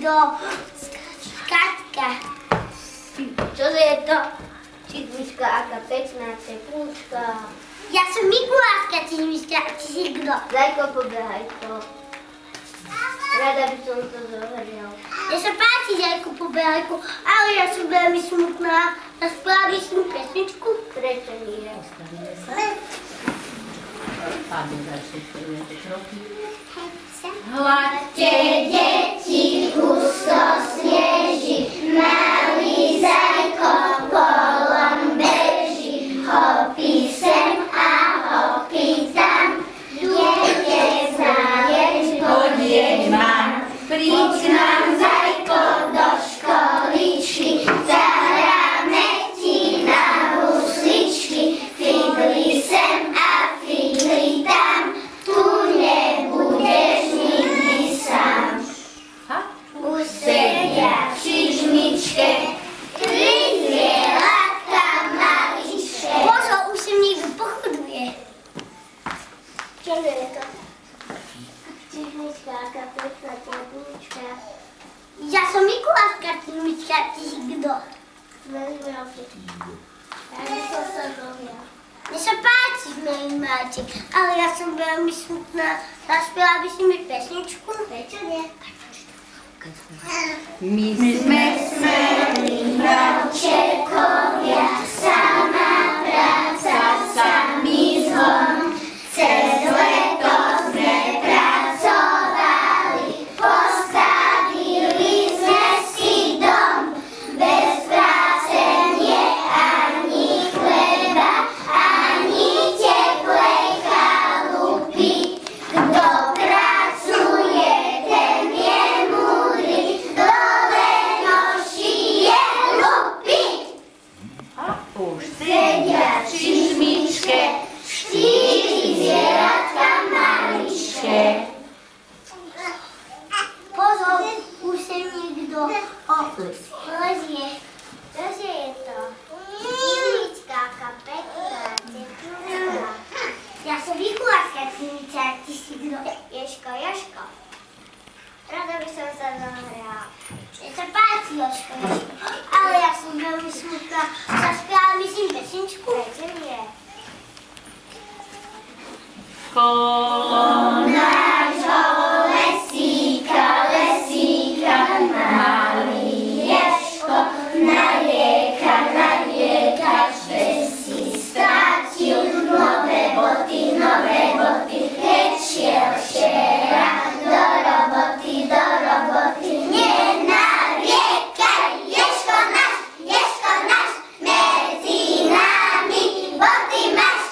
kto? Katka. Čo je to? Čizmička, aká pekná teplúčka. Ja som Mikuláška, Čizmička, a ty si kto? Zajko, pobehaj to. Rada by som to zohrial. Mne sa páči, Zajko, pobehajko, ale ja som veľmi smutná. Zaspela by si mi pesničku? Prečo nie? Postavíme sa. Pádne ďalšie nejaké kroky. Hladte, deti, husto sneží, malý Zajko polom beží. Hopí sem a hopí tam, kde zájem podieť mám. Príď k nám, Zajko, do školičky, zahráme ti na husličky. Figli sem a figli tam, tu nebudeš nikdy sám. Usedia v čižmičke, tri zvieratka maličké. Pozor, už sem niekto pochoduje. Čo je to? Čižmička, aká pekná teplúčka. Ja som Mikuláška, Čižmička, ty si kto? Veľmi veľký. Ja som sa dohľal. Mne sa páči, milý máčik, ale ja som veľmi smutná. Zaspela by si mi pesničku? Prečo nie? My sme smelí mravčekovia, sama práca, samý zhon. Cez leto sme pracovali, postavili sme si dom. Bez práce nie ani chleba, ani teplej chalupy. Kto pracuje, ten je múdry, dole noší je hlupý. A už sedia v čižmičke, štyri zvieratka maličké. Pozor, už sem niekto lezie. Čože je to? Čižmička, aká pekná, teplúčka. Ja som Mikuláška, Čižmička, ty si kto? Jožko, Jožko. Rada by som sa zohrala. Mne sa páči, Jožko, Jožko, ale ja som veľmi smutná. Zaspievala by si mi pesničku? Prečo nie? Kolo nášho lesíka, lesíka, malý Ježko, narieka, že si stratil nové boty, keď šiel včera do roboty, nenariekaj, Ježko náš, medzi nami, boty máš.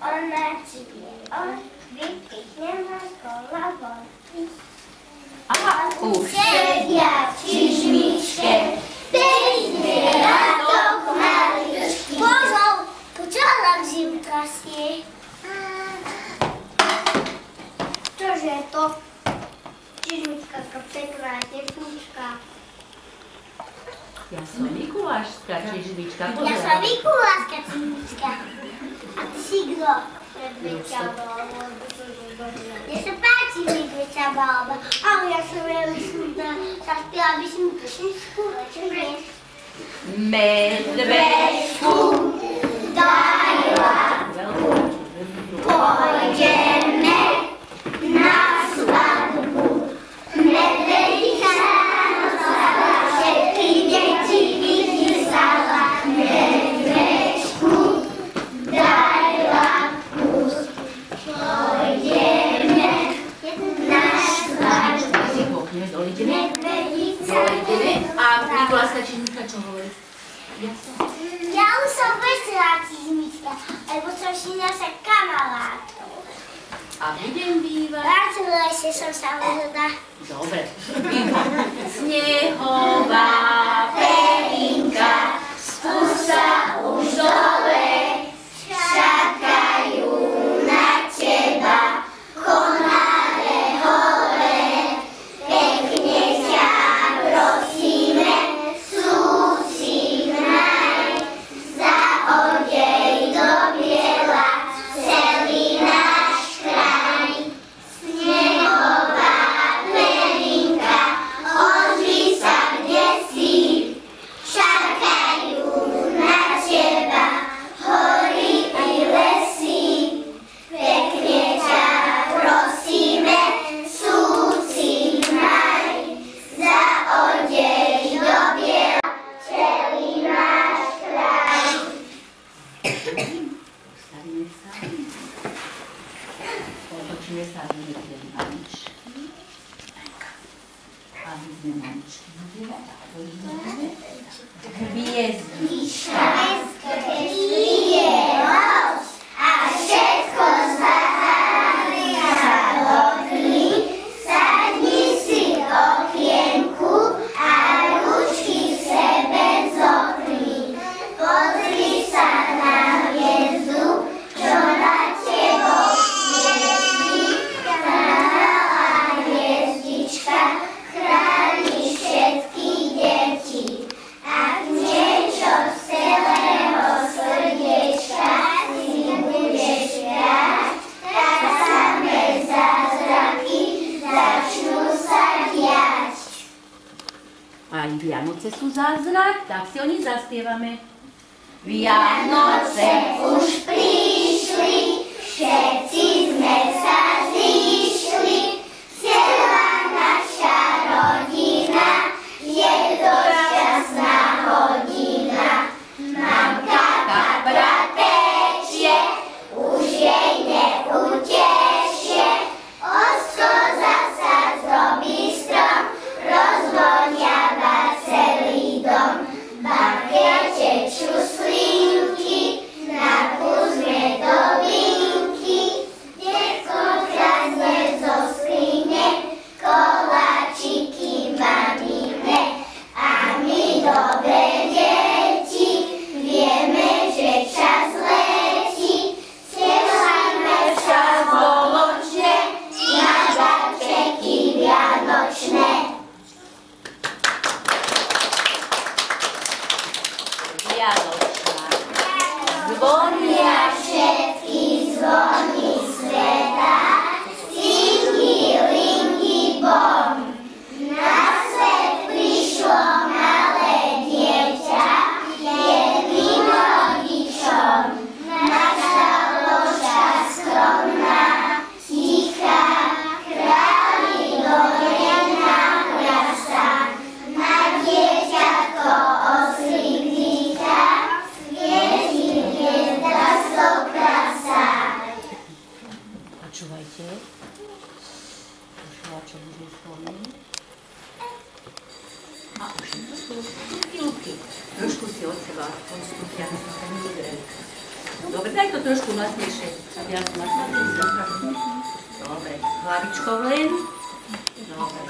Ona, či je on, keď nemáš kola boty. A už sedia v čižmičke, tej zvieratok maličky. Pozor, počala nám zimu trasie. Čože je to? Čižmička, aká pekná teplúčka. ja som Mikuláška, Čižmička, Ja pozerám. som Mikuláška, Čižmička. A ty si kto? Medveďa bába. Mne sa páči medveďa bába, ale ja som veľmi smutná. Zaspievala by si mi pesničku? Medveďku daj lásku, pôjdeme na svadbu. Medveďka nosala, všetky deti vypísala. Medveďku daj lásku, pôjdeme na svadbu. Medvedica. A Mikuláška, Čižmička čo hovorí? Ja už som veselá, Čižmička, lebo som si naša kamarátov. A budem bývať. Vrátila ešte som sa rozhodla. Dobre. Snehová pelinka, spust sa už dole, čakajú na teba konáre hore. Pekne ťa prosíme, súcit naj, za odej do biela celý náš kraj. Snehová pelinka, aby sme maličky neboli. Hviezdička. A všetko zahária do dní. Sadni si k okienku a ručky k sebe zopni. Pozri sa na hviezdu, čo na tebou svieti. Malá hviezdička chráni všetky deti. Ak niečo z celého srdiečka si budeš viať, tak samé zázraky začnú sa diať. Aj Vianoce sú zázrak, tak si o nich zaspievame. Vianoce už prišli, všetci sme sa zišli, celá naša rodina, je to šťastná hodina. Mamka kapratečie, už jej neutešie, ocko zasa zdobí strom, rozvoniava celý dom. Babke tečú slinky, nakúsme do vinky, detko kradne zo skrine, koláčiky mamine. A my dobre deti, vieme, že čas letí, tešíme sa spoločne na darčeky vianočné. Vianočná. Zvonia Všetky zvony sveta, cinky, linky, bom. Na svet prišlo malé dieťa, jedným rodičom. Naša ložka skromná, tichá, králi dojená krasa. Na dieťatko oslík dýcha, svieti hviezda stokrasa. Počúvajte. Počúvačo bude zvoniť. A už je to tu. Ľubky. Trošku si od seba odstúpia, aby sa to nevydreli. Dobre, daj to trošku hlasnejšie. Aby ja som hlasnejšie. Dobre, hlavičkou len. Dobre.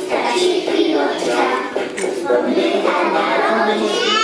Stačí chvíľočka, spomínka na rodičky.